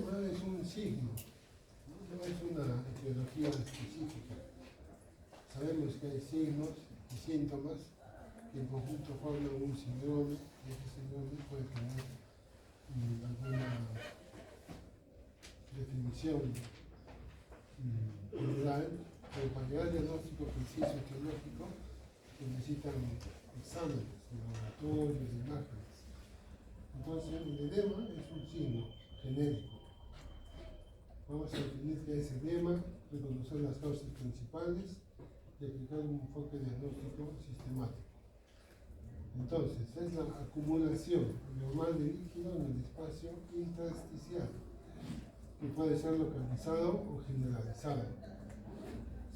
edema es un signo, no es una etiología específica. Sabemos que hay signos y síntomas que en conjunto forman un síndrome, y este síndrome puede tener alguna definición general, pero para llegar al diagnóstico preciso etiológico se necesitan exámenes, laboratorios, imágenes. Entonces, el edema es un signo genérico. Vamos a definir qué es edema, reconocer las causas principales y aplicar un enfoque diagnóstico sistemático. Entonces, es la acumulación normal de líquido en el espacio intersticial, que puede ser localizado o generalizado.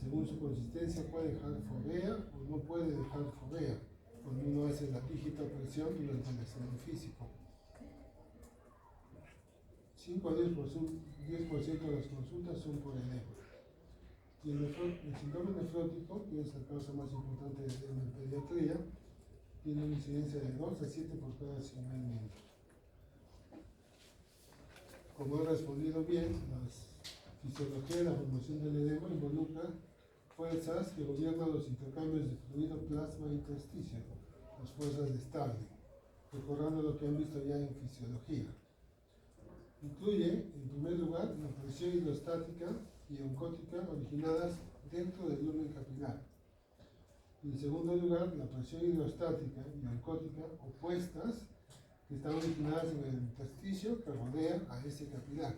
Según su consistencia puede dejar fovea o no puede dejar fovea, cuando uno hace la dígito-presión durante el examen físico. 5 a 10% de las consultas son por edema. Y el síndrome nefrótico, que es la causa más importante de edema en pediatría, tiene una incidencia de 2 a 7 por cada 100.000 niños. Como he respondido bien, la fisiología de la formación del edema involucra fuerzas que gobiernan los intercambios de fluido plasma e intersticio, las fuerzas de Starling, recordando lo que han visto ya en fisiología. Incluye, en primer lugar, la presión hidrostática y oncótica originadas dentro del lumen capilar. Y en segundo lugar, la presión hidrostática y oncótica opuestas que están originadas en el intersticio que rodea a ese capilar.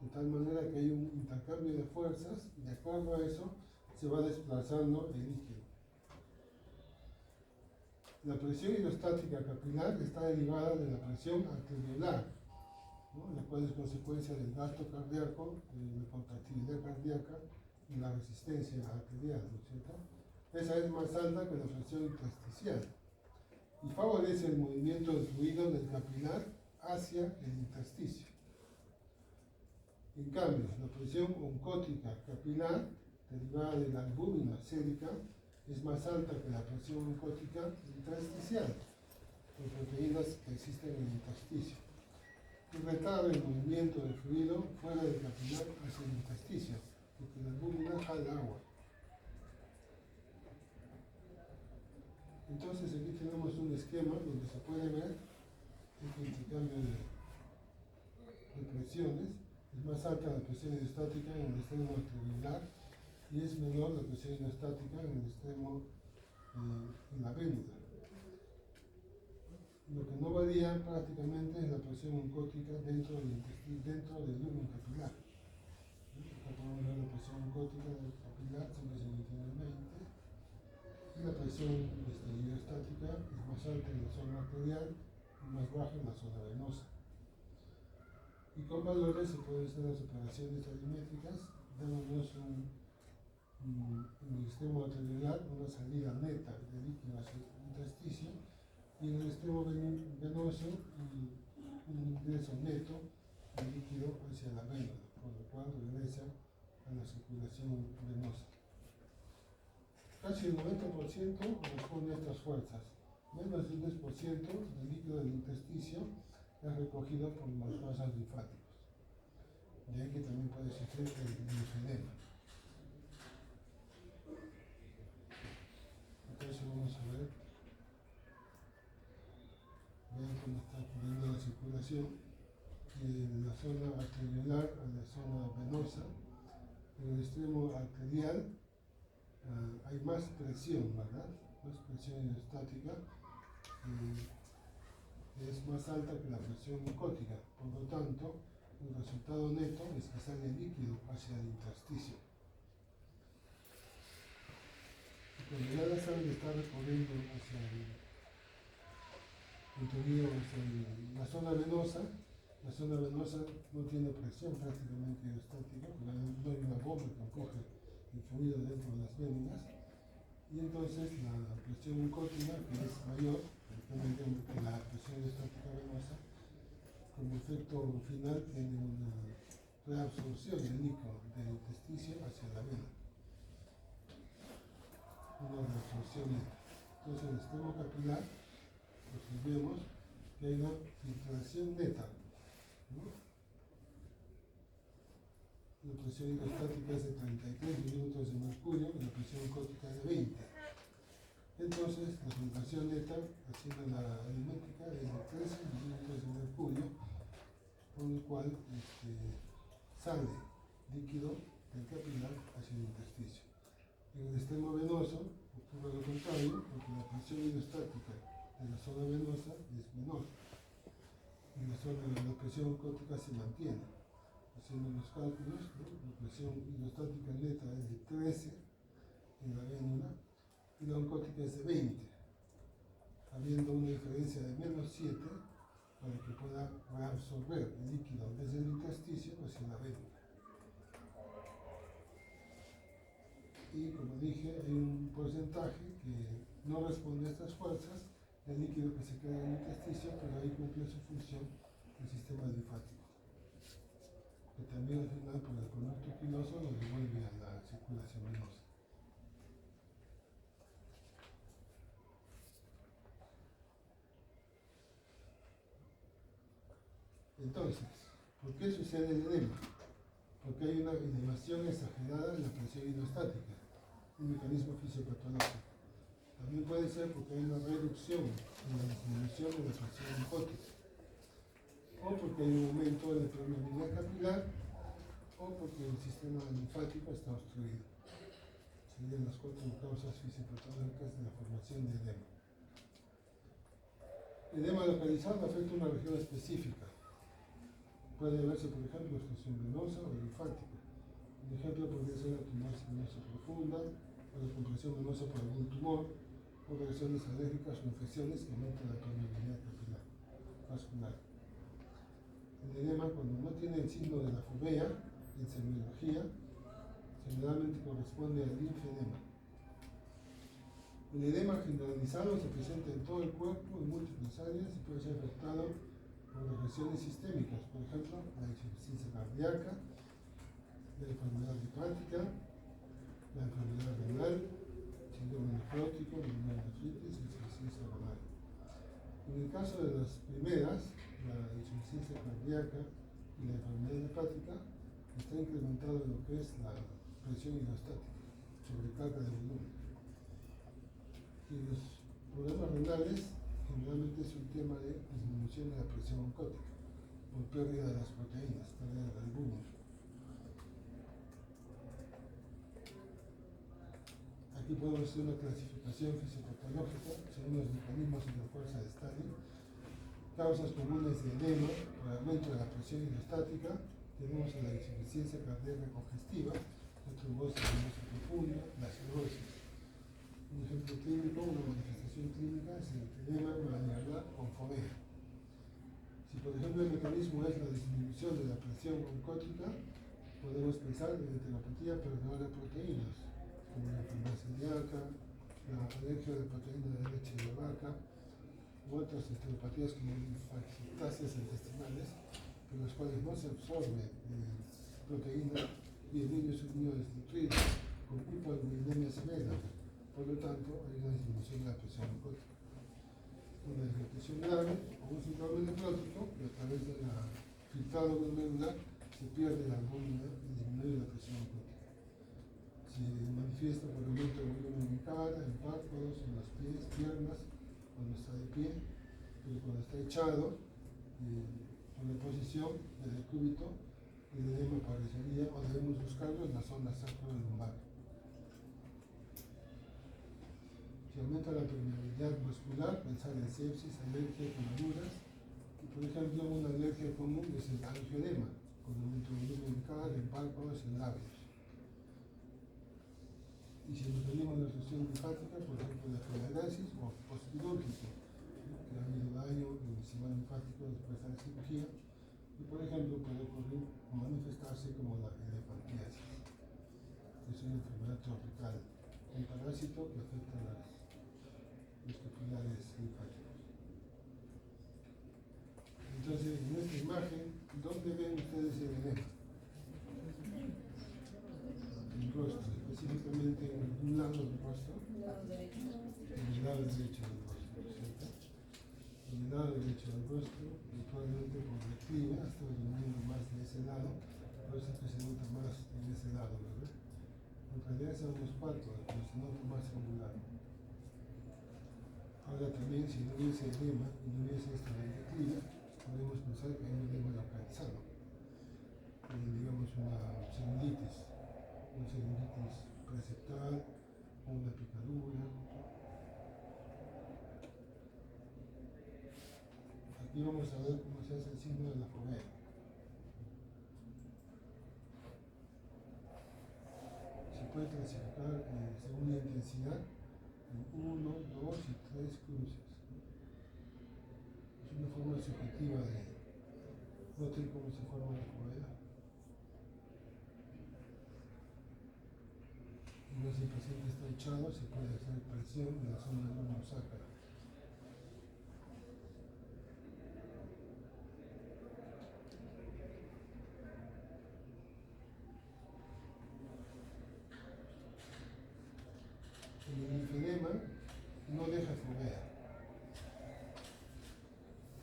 De tal manera que hay un intercambio de fuerzas y de acuerdo a eso se va desplazando el líquido. La presión hidrostática capilar está derivada de la presión arteriolar, ¿no? La cual es consecuencia del gasto cardíaco, de la contractilidad cardíaca y la resistencia arterial, ¿no es cierto? Esa es más alta que la presión intersticial y favorece el movimiento del fluido del capilar hacia el intersticio. En cambio, la presión oncótica capilar, derivada de la albúmina sérica, es más alta que la presión oncótica intersticial, por proteínas que existen en el intersticio, y retarda el movimiento del fluido fuera del capilar hacia el intersticio, porque la albúmina jala agua. Entonces aquí tenemos un esquema donde se puede ver este intercambio de presiones. Es más alta la presión hidrostática en el extremo arteriolar y es menor la presión hidrostática en el extremo en la vénula. Lo que no varía prácticamente es la presión oncótica dentro del lumen capilar. Acá podemos ver la presión oncótica del capilar, siempre se mantiene en 20. Y la presión hidrostática es más alta en la zona arterial y más baja en la zona venosa. Y con valores se pueden hacer las operaciones arimétricas, dándonos en el extremo arteriolar una salida neta de líquido hacia el intersticio y en el extremo venoso un ingreso neto de líquido hacia la vénula, por lo cual regresa a la circulación venosa. Casi el 90% responde a estas fuerzas. Menos del 10% del líquido del intersticio es recogido por las masas linfáticas. De ahí que también puede existir el linfedema. Entonces vamos a ver. Vean cómo está ocurriendo la circulación de la zona arteriolar a la zona venosa. En el extremo arterial hay más presión, ¿verdad? Más presión hidrostática. Es más alta que la presión oncótica. Por lo tanto, el resultado neto es que sale líquido hacia el intersticio. Y cuando ya la sangre está recorriendo hacia la zona venosa no tiene presión prácticamente hidrostática, porque no hay una bomba que coge el fluido dentro de las vénulas, y entonces la presión oncótica, que es mayor que la presión hidrostática venosa, como efecto final tiene una reabsorción del líquido del intersticio hacia la vena, una reabsorción neta. Entonces en el extremo capilar observemos que hay una filtración neta, ¿no? la presión hidrostática es de 33 milímetros de mercurio y la presión oncótica es de 20. Entonces, la filtración neta, haciendo la aritmética, es de 13 milímetros de mercurio, por el cual sale líquido del capilar hacia el intersticio. En el extremo venoso ocurre lo contrario, porque la presión hidrostática de la zona venosa es menor y la presión oncótica se mantiene. Haciendo los cálculos, ¿no? La presión hidrostática neta es de 13 en la vénula y la oncótica es de 20, habiendo una diferencia de menos 7 para que pueda reabsorber el líquido desde el intersticio hacia la vénula. Y como dije, hay un porcentaje que no responde a estas fuerzas del líquido que se queda en el intersticio, pero ahí cumple su función el sistema linfático, que también al final por el conducto piloso lo devuelve a la circulación venosa. Entonces, ¿por qué sucede el edema? Porque hay una elevación exagerada en la presión hidrostática, un mecanismo fisiopatológico. También puede ser porque hay una reducción en la disminución de la presión oncótica, o porque hay un aumento de la permeabilidad capilar, o porque el sistema linfático está obstruido. Serían las 4 causas fisiopatológicas de la formación de edema. El edema localizado afecta una región específica. Puede verse, por ejemplo, obstrucción venosa o linfática. Un ejemplo podría ser la tumosis venosa profunda, o la compresión venosa por algún tumor, o reacciones alérgicas o infecciones que aumentan la permeabilidad capilar vascular. El edema, cuando no tiene el signo de la fovea, en semiología, generalmente corresponde al linfedema. El edema generalizado se presenta en todo el cuerpo, en múltiples áreas, y puede ser afectado por agresiones sistémicas, por ejemplo, la insuficiencia cardíaca, la enfermedad hepática, la enfermedad renal, síndrome nefrótico, nefritis, insuficiencia renal. En el caso de las primeras, la insuficiencia cardíaca y la enfermedad hepática, está incrementado en lo que es la presión hidrostática, sobrecarga de volumen. Y los problemas renales generalmente es un tema de disminución de la presión oncótica, por pérdida de las proteínas, pérdida del albúmina. Aquí podemos hacer una clasificación fisiopatológica según los mecanismos y la fuerza de Stalin. Causas comunes de edema por aumento de la presión hidrostática. Tenemos la insuficiencia cardíaca congestiva, la trombosis venosa profunda, la cirrosis. Un ejemplo clínico, una manifestación clínica es el edema granular con fovea. Si por ejemplo el mecanismo es la disminución de la presión oncótica, podemos pensar en enteropatía perdedora de proteínas, como la enfermedad celíaca, la alergia de proteína de leche de vaca, u otras enteropatías como linfangiopatías intestinales, en las cuales no se absorbe proteína y el niño es un niño desnutrido, con hipoalbuminemia severa. Por lo tanto, hay una disminución de la presión oncótica. Una desnutrición grave o un síndrome nefrótico, que a través del filtrado glomerular se pierde la albúmina y disminuye la presión oncótica. Se manifiesta por aumento de volumen en cara, en párpados, en los pies, piernas, cuando está de pie, pero cuando está echado, con la posición del decúbito, el edema aparecería o debemos buscarlo en la zona sacro-lumbar. Si aumenta la permeabilidad muscular, pensar en sepsis, alergia, quemaduras, y por ejemplo una alergia común es el angioedema, con aumento de volumen en cara, en párpados, en labios. Y si nos venimos de la obstrucción linfática, por ejemplo la fibrosis o postquirúrgico, que ha habido daño en el sistema linfático después de la cirugía, y por ejemplo puede ocurrir o manifestarse como la elefantiasis, que es una enfermedad tropical, un parásito que afecta a los capilares linfáticos. Entonces, en esta imagen, ¿dónde ven ustedes el edema? En el rostro, específicamente en un lado del rostro, en el lado derecho del rostro, ¿cierto? En el lado derecho del rostro, probablemente por declive, hasta disminuyendo más de ese lado, por eso es que se nota más en ese lado, ¿verdad? En realidad son los cuatro, pero se nota más angular. Ahora también, si no hubiese edema y no hubiese esta ventotina, podemos pensar que hay un edema localizado, digamos una celulitis preceptal o una picadura. Aquí vamos a ver cómo se hace el signo de la fovea. Se puede clasificar según la intensidad en 1, 2 y 3 cruces. Es una forma subjetiva de notar cómo se forma la fovea. Si el paciente está echado, se puede hacer presión en la zona del lomo sacro. El linfedema no deja fovea.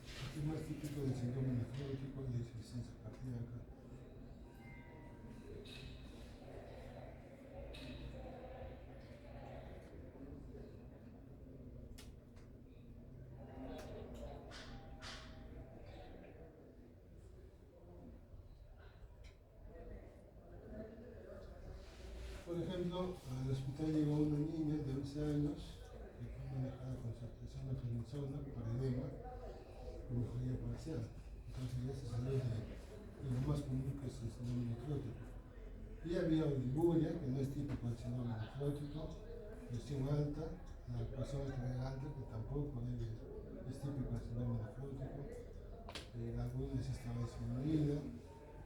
Este es más típico del síndrome nefrótico y de insuficiencia cardíaca. Por ejemplo, al hospital llegó una niña de 11 años que fue manejada con sustracción de prednisona por edema con mejoría parcial. Entonces ya se salió de lo más común que es el síndrome nefrótico. Y había oliguria, que no es típico del síndrome nefrótico, presión alta, la presión arterial alta, que tampoco es típico del síndrome nefrótico, la alguna estaba disminuida,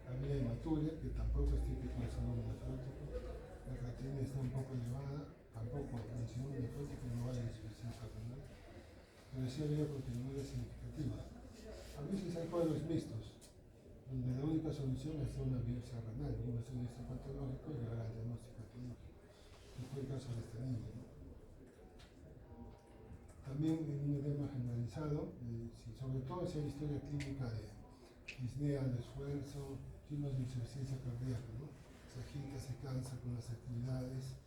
había hematuria, que tampoco es típico del síndrome nefrótico. La creatinina está un poco elevada, tampoco en el síndrome nefrótico no hay insuficiencia renal, pero sí había proteinuria significativa. A veces hay cuadros mixtos, donde la única solución es una biopsia renal y un estudio histopatológico y llegar al diagnóstico etiológico. Que fue el caso de esta niña, ¿no? También en un edema generalizado, sobre todo si hay historia clínica de disnea, de esfuerzo, signos de insuficiencia cardíaca, ¿no? Se agita, se cansa con las actividades,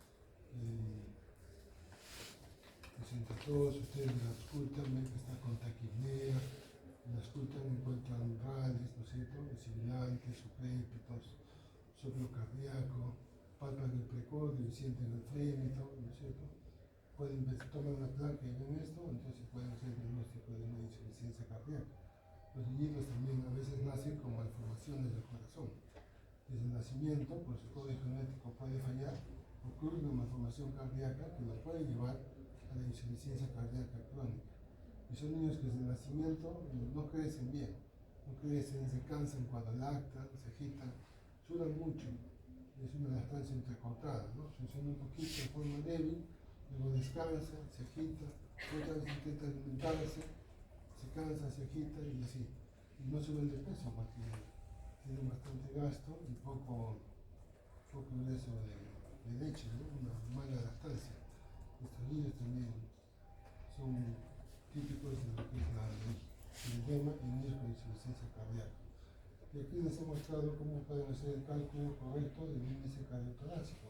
presenta tos, ustedes la auscultan, ven que está con taquipnea, la auscultan, encuentran rales, ¿no es cierto?, sibilantes, suprépitos, soplo cardíaco, palpan el precordio y sienten el frémito, ¿no es cierto? Pueden ver, toman una placa y ven esto, entonces pueden hacer el diagnóstico de una insuficiencia cardíaca. Los niños también a veces nacen con malformaciones del corazón. Desde el nacimiento, por su código genético puede fallar, ocurre una malformación cardíaca que lo puede llevar a la insuficiencia cardíaca crónica. Y son niños que desde el nacimiento no crecen bien, no crecen, se cansan cuando lactan, se agitan, sudan mucho, es una lactancia entrecortada, ¿no? Funciona un poquito de forma débil, luego descansa, se agita, otra vez intenta alimentarse, se cansa, se agita y así. Y no suben de peso porque tienen bastante gasto y poco ingreso de leche, ¿no? Una mala lactancia. Estos niños también son típicos de lo que es el edema y niños con insuficiencia cardíaca. Y aquí les he mostrado cómo pueden hacer el cálculo correcto del índice cardiotorácico.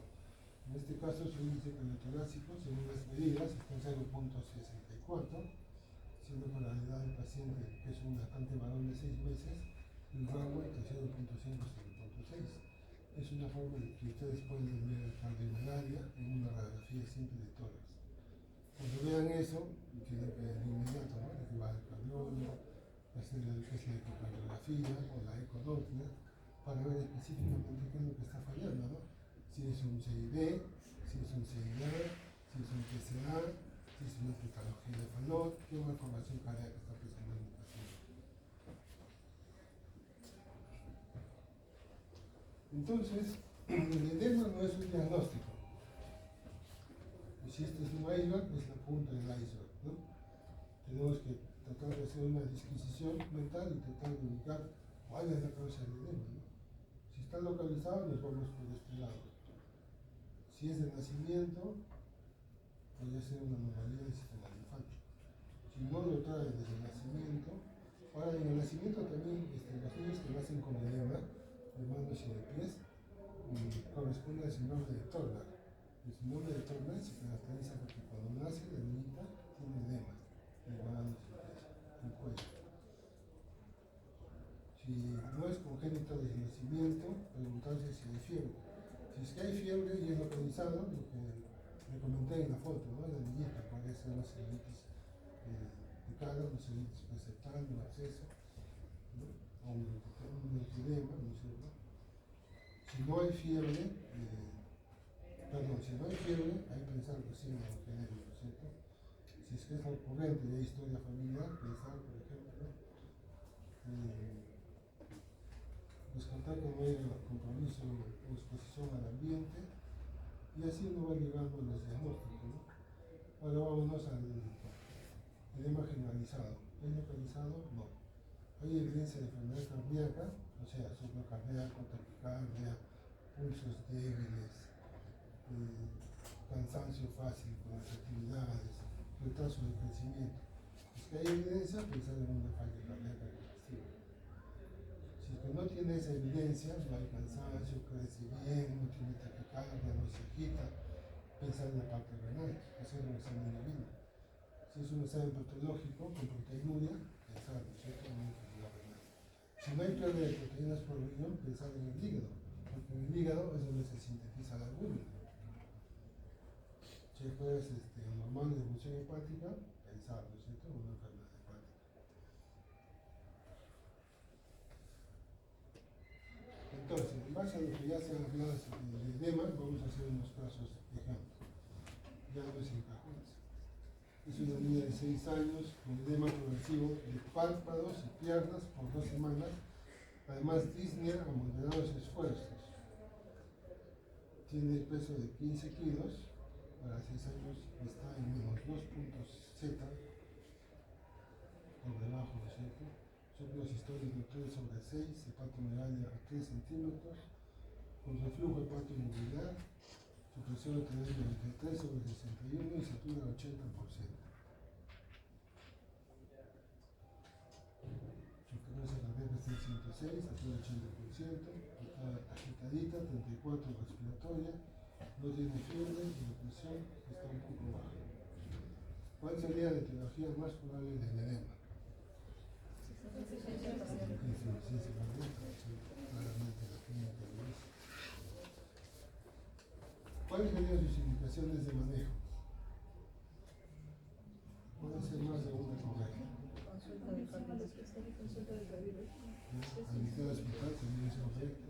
En este caso su índice cardiotorácico, según las medidas, está en 0.64, siendo que la edad del paciente, que es un lactante varón de 6 meses, el rango entre 0.5 y 0.6. Es una forma de que ustedes pueden ver cardiomalaria en una radiografía simple de tórax. Cuando vean eso, tienen que de inmediato, ¿no?, que va al cardiólogo, hacer lo que es la ecocardiografía o la ecodoppler, para ver específicamente qué es lo que está fallando, ¿no? Si es un CID, si es un CIA, si es un PCA, si es una patología de Fallot, qué malformación cardíaca está presentando el paciente. Entonces, el edema no es un diagnóstico. Y si este es un iceberg, es la punta del iceberg, ¿no? Tenemos que tratar de hacer una disquisición mental y tratar de ubicar cuál es la causa del edema, ¿no? Si está localizado, nos vamos por este lado. Si es de nacimiento, podría ser una anomalía del sistema linfático. Si no lo trae desde el nacimiento, ahora en el nacimiento también los niños que nacen con edema de manos y de pies síndrome de Turner. El síndrome de Turner se caracteriza porque cuando nace la niñita tiene edema elevado en el cuello. Si no es congénito desde el nacimiento, preguntarse si hay fiebre. Si es que hay fiebre y es localizado, lo que le comenté en la foto, ¿no? La niñita puede ser una celulitis de cara, una celulitis preceptal, un absceso, ¿no? O un edema, ¿no es cierto? Si no hay fiebre, si no hay fiebre, hay que pensar recién en lo genérico, ¿no es cierto? Si es que es recurrente y hay historia familiar, pensar, por ejemplo, descartar que no haya compromiso o exposición al ambiente, y así uno va llegando a los diagnósticos, ¿no? Ahora vámonos al edema generalizado. ¿Es localizado? No. Hay evidencia de enfermedad cardíaca, o sea, soplo cardíaco, taquicardia, pulsos débiles, cansancio fácil con las actividades, retraso de crecimiento. Es que hay evidencia, pensar en una falla cardíaca excesiva. Si es que no tiene esa evidencia, no hay cansancio, crece bien, no tiene taquicardia, no se agita, pensar en la parte renal, hacer un examen de orina. Si es un examen patológico con proteinuria, pensar, ¿no es cierto?, en una enfermedad renal. Si no hay pérdida de proteínas por riñón, pensar en el hígado, porque en el hígado es donde se sintetiza la albúmina. Si es normal de función hepática, pensar, ¿no es cierto?, en una enfermedad hepática. Entonces, en base a lo que ya se ha hablado del edema, vamos a hacer unos casos de ejemplo. Ya no es en cajones. Es una niña de 6 años con edema progresivo de párpados y piernas por 2 semanas, además disnea a moderados esfuerzos. Tiene peso de 15 kilos, para 6 años está en menos 2.z, por debajo, ¿no es cierto? Soplos históricos de 3 sobre 6, hepatomegalia a 3 centímetros, con reflujo hepatoinguinal, su presión arterial de 93 sobre 61 y satura al 80%. Su frecuencia cardíaca está en 106, satura al 80%, está agitadita, 34 respiratoria, no tiene fiebre y la presión está un poco baja. ¿Cuál sería la etiología más probable del edema? Insuficiencia cardíaca, claramente la clínica lo dice. ¿Cuáles serían sus indicaciones de manejo? Puede ser más de una correcta. Admisión al hospital también es correcto.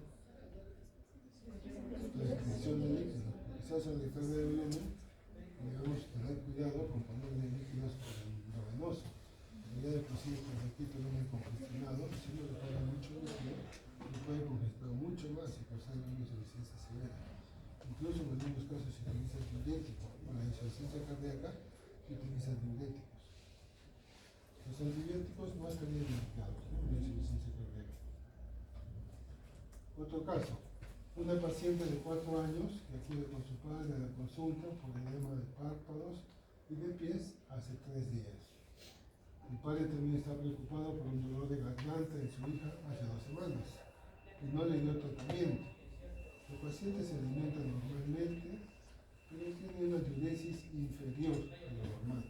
Prescripción de líquidos. Quizás al dejar de volumen, debemos tener cuidado con ponerle líquidos por el intravenoso. Ya de por sí el paquetito viene congestionado, si uno le pone mucho líquido, lo puede congestionar mucho más y causar una insuficiencia severa. Incluso en algunos casos se utiliza diurético. Para la insuficiencia cardíaca se utilizan diuréticos. Los antibióticos no estarían indicados, ¿no?, en la insuficiencia cardíaca. Otro caso, una paciente de 4 años que acude con su padre a la consulta por edema de párpados y de pies hace 3 días. El padre también está preocupado por un dolor de garganta en su hija hace 2 semanas y no le dio tratamiento. El paciente se alimenta normalmente, pero tiene una diuresis inferior a lo normal.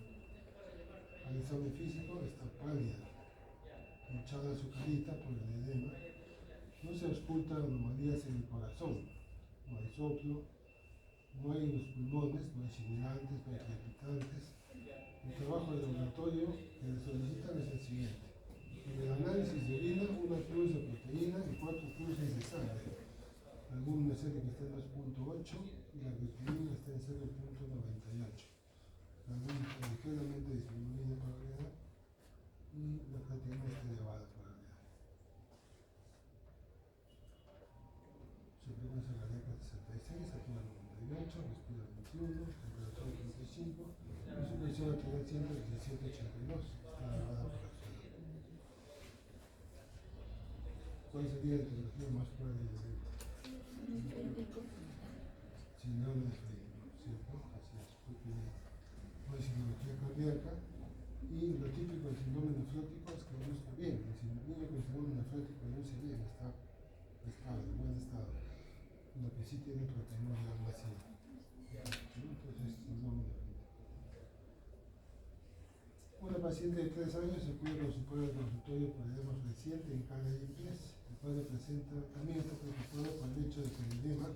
Al examen físico está pálida, hinchada su carita por el edema. No se auscultan anomalías en el corazón, no hay soplo, no hay en los pulmones, no hay sibilantes, no hay palpitantes. El trabajo de laboratorio que le solicitan es el siguiente: en el análisis de orina, una cruz de proteína y 4 cruces de sangre. La albúmina sérica está en 2.8 y la creatinina está en 0.98. La albúmina está ligeramente disminuida para la edad y la creatinina está elevada para la edad. Su frecuencia cardíaca es 66, satura 98, respira 21, temperatura 35 y su presión arterial 117/82, está elevada para la edad. ¿Cuál sería la etiología más probable de edema? Síndrome de Frederick, ¿cierto? Así es, porque no hay sintomología cardíaca y lo típico del síndrome nefrótico es que luzca bien. El niño con síndrome nefrótico luce bien, está estable, en buen estado. Y lo que sí tiene proteinuria masiva. Entonces, síndrome de French. Una paciente de 3 años acude con su padre al consultorio por edema reciente en cara y en pies. El padre también está preocupado por el hecho de que el edema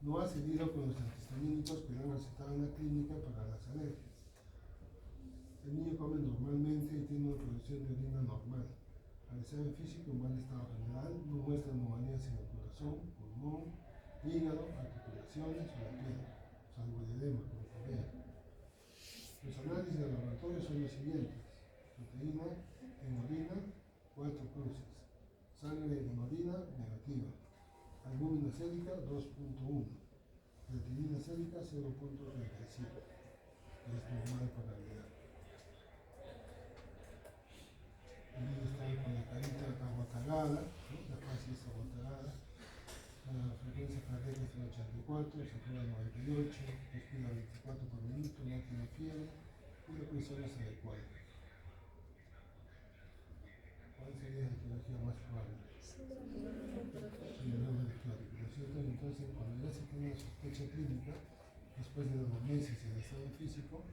no ha seguido con los antihistamínicos que le han recetado en la clínica para las alergias. El niño come normalmente y tiene una producción de orina normal. Al examen físico en buen estado general, no muestra anomalías en el corazón, pulmón, hígado, articulaciones o la piel, salvo el edema, como Corea. Los análisis de laboratorio son los siguientes: proteína en orina, 4 cruces; sangre en orina, negativa; albúmina sérica, 2.1; creatinina sérica, 0.35, que es normal para la edad. El niño está con la carita aguatalada, ¿no? La fase es aguatalada. La frecuencia cardíaca es de 84, satura 98, respira 24 por minuto, no tiene fiebre y la presión es adecuada. ¿Cuál sería la etiología más probable? Síndrome nefrótico, ¿no es cierto? Entonces, cuando ya se tiene una sospecha clínica, después de los meses y el examen físico,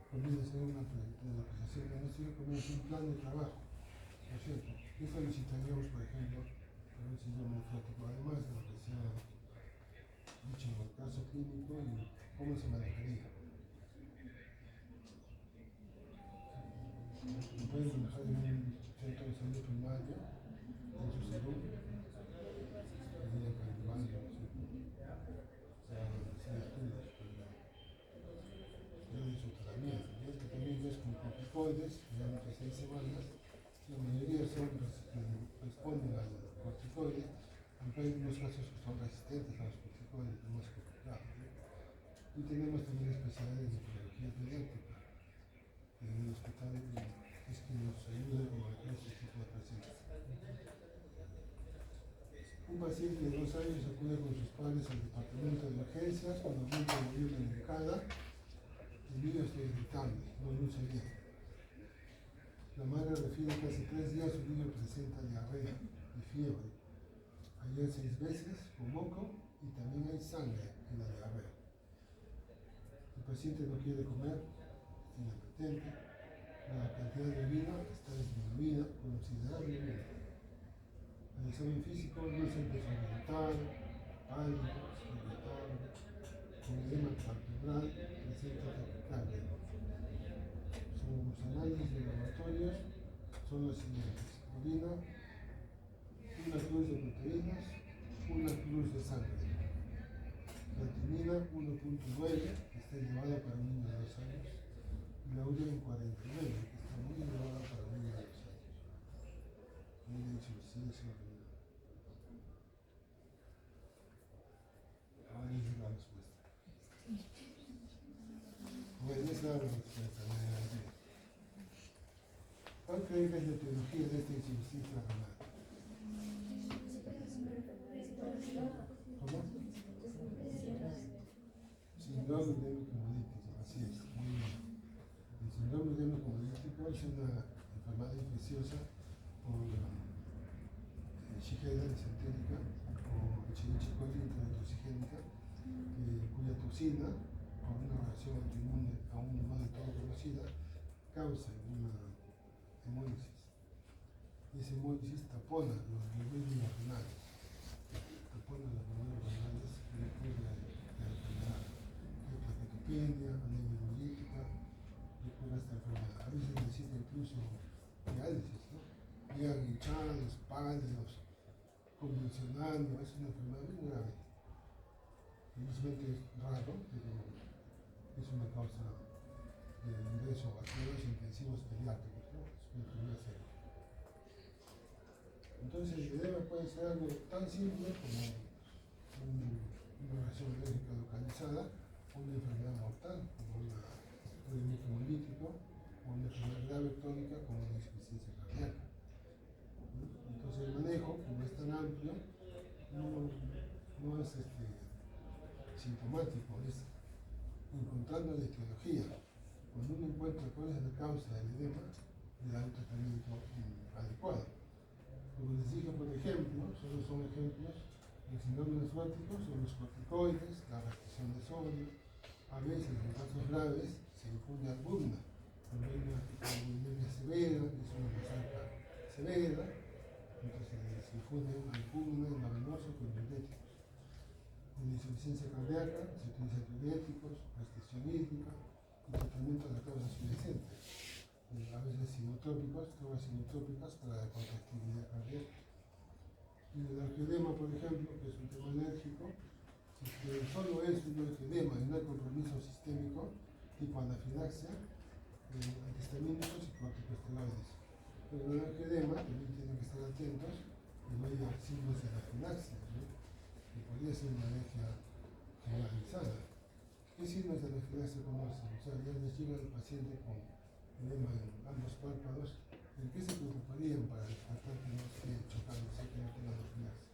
comienza a hacer una priorización diagnóstica, comienza un plan de trabajo, ¿no es cierto? ¿Qué solicitaríamos, por ejemplo, para un síndrome nefrótico? Además de lo que se ha dicho en el caso clínico y cómo se manejaría. Lo pueden manejar en un centro de salud primario, en su salud, tendría que ayudarlo, ¿no es cierto? O sea, hacer estudios, de su tratamiento, ¿no? Que también es con corticoides, generalmente 6 semanas, la mayoría responden al corticoide, aunque hay algunos casos que son resistentes a los corticoides, más complicados, ¿no? Y tenemos también especialidades de nefrología pediátrica en el hospital, es que nos ayuda a manejar este tipo de pacientes. Un paciente de 2 años acude con sus padres al departamento de urgencias con aumento de volumen en cara. El niño está irritable, no luce bien. La madre refiere que hace 3 días su niño presenta diarrea y fiebre. Ayer 6 veces con moco y también hay sangre en la diarrea. El paciente no quiere comer, es inapetente. La cantidad de orina está disminuida considerablemente. El examen físico luce desorientado, pálido, irritable, con edema palpebral, presenta taquicardia. Los análisis de laboratorios son los siguientes: orina, una cruz de proteínas, una cruz de sangre. Creatinina 1.9, que está elevada para un niño de 2 años, y la urea en 49, que está muy elevada para un niño de 2 años. Muy bien, sí, sí, ahora es la respuesta. Bueno, esa es la respuesta. ¿Cuál creen que es la etiología de esta insuficiencia renal? ¿Cómo? Síndrome hemocromolítico, así es, muy bien. El síndrome hemocromolítico es una enfermedad infecciosa por Shigella disentérica o Escherichia coli intrahepaticogénica, cuya toxina, por una reacción autoinmune aún no de todo conocida, causa una hemólisis. Y esa hemólisis tapona los glomérulos renales, tapona los glomérulos renales y después la enfermedad. Hay plaquetopenia, anemia hemolítica, después esta enfermedad. A veces necesita incluso diálisis, ¿no? Llegan hinchados, pálidos, convulsionando, es una enfermedad muy grave. Felizmente es raro, pero es una causa de ingreso a cuidados intensivos pediátricos, ¿no? Es una enfermedad seria. Entonces el edema puede ser algo tan simple como una reacción alérgica localizada, o una enfermedad mortal como un hemocromolítico, o una enfermedad grave crónica como una insuficiencia cardíaca. Entonces el manejo, como es tan amplio, no es sintomático, es encontrando la etiología. Cuando uno encuentra cuál es la causa del edema, le da un tratamiento adecuado. Como les dije, por ejemplo, solo son ejemplos, Los síndromes nefróticos son los corticoides, la restricción de sodio. A veces, en casos graves, se infunde albúmina, cuando hay una albuminemia severa, que es una resaca severa, entonces se infunde albúmina endovenoso con diuréticos. En la insuficiencia cardíaca se utilizan diuréticos, restricción hídrica y tratamiento de causas subyacentes. A veces sinotrópicos, drogas sinotrópicas para la contractibilidad cardíaca. Y el angioedema, por ejemplo, que es un tema alérgico, si solo es un angioedema y no hay compromiso sistémico, tipo anafilaxia, antihistamínicos y corticosteroides. Pero en el angioedema también tienen que estar atentos que no haya signos de anafilaxia, ¿no? Que podría ser una alergia generalizada. ¿Qué signos de anafilaxia conocen? O sea, ya les llega el paciente con edema en ambos párpados, ¿en qué se preocuparían para descartar que no esté chocando, o sea, que no tenga anafilaxia?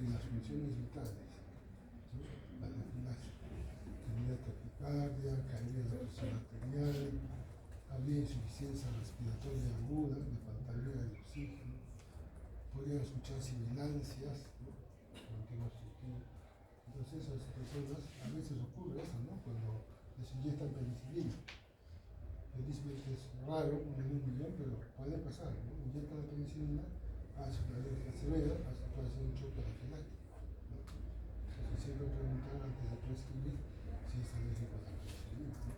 En las funciones vitales, ¿no? La anafilaxia, tendría taquicardia, caería la presión arterial, habría insuficiencia respiratoria aguda, le faltaría el oxígeno, podrían escuchar sibilancias, ¿no? Entonces a esas personas a veces ocurre eso, ¿no? Cuando les inyectan penicilina. Felizmente es raro, uno en un millón, pero puede pasar, ¿no? Inyectan la penicilina, hace una alergia severa, puede ser un choque anafiláctico, ¿no? Entonces siempre preguntar antes de prescribir si es alérgico a la penicilina, ¿no?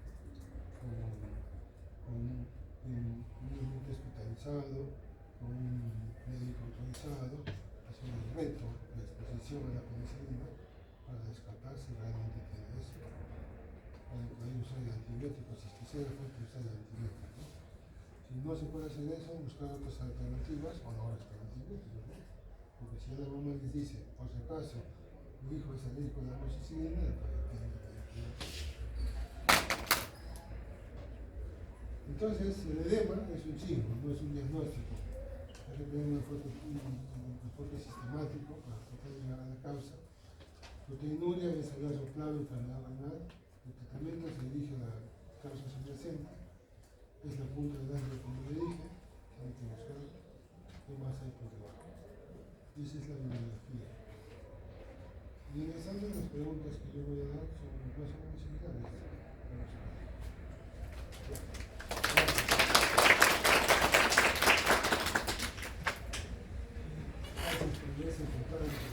Con un ambiente hospitalizado, con un médico autorizado, hacer un reto de exposición a la penicilina para descartar si realmente tiene eso. Pueden usar el antibiótico, si es que sea fuerte usar el antibiótico, ¿no? Si no se puede hacer eso, buscar otras alternativas o no gastar antibióticos, ¿no? Porque si la mamá les dice, por si acaso, mi hijo es alérgico a la amoxicilina, entonces el edema es un signo, no es un diagnóstico. Hay que tener un enfoque sistemático para tratar de llegar a la causa. Proteinuria es hallazgo clave en enfermedad renal. El tratamiento se dirige a la causa subyacente. Es la punta del iceberg, como le dije. Hay que buscar qué más hay por debajo. Y esa es la bibliografía. Y en el examen, las preguntas que yo voy a dar son más o menos similares. Gracias por verse,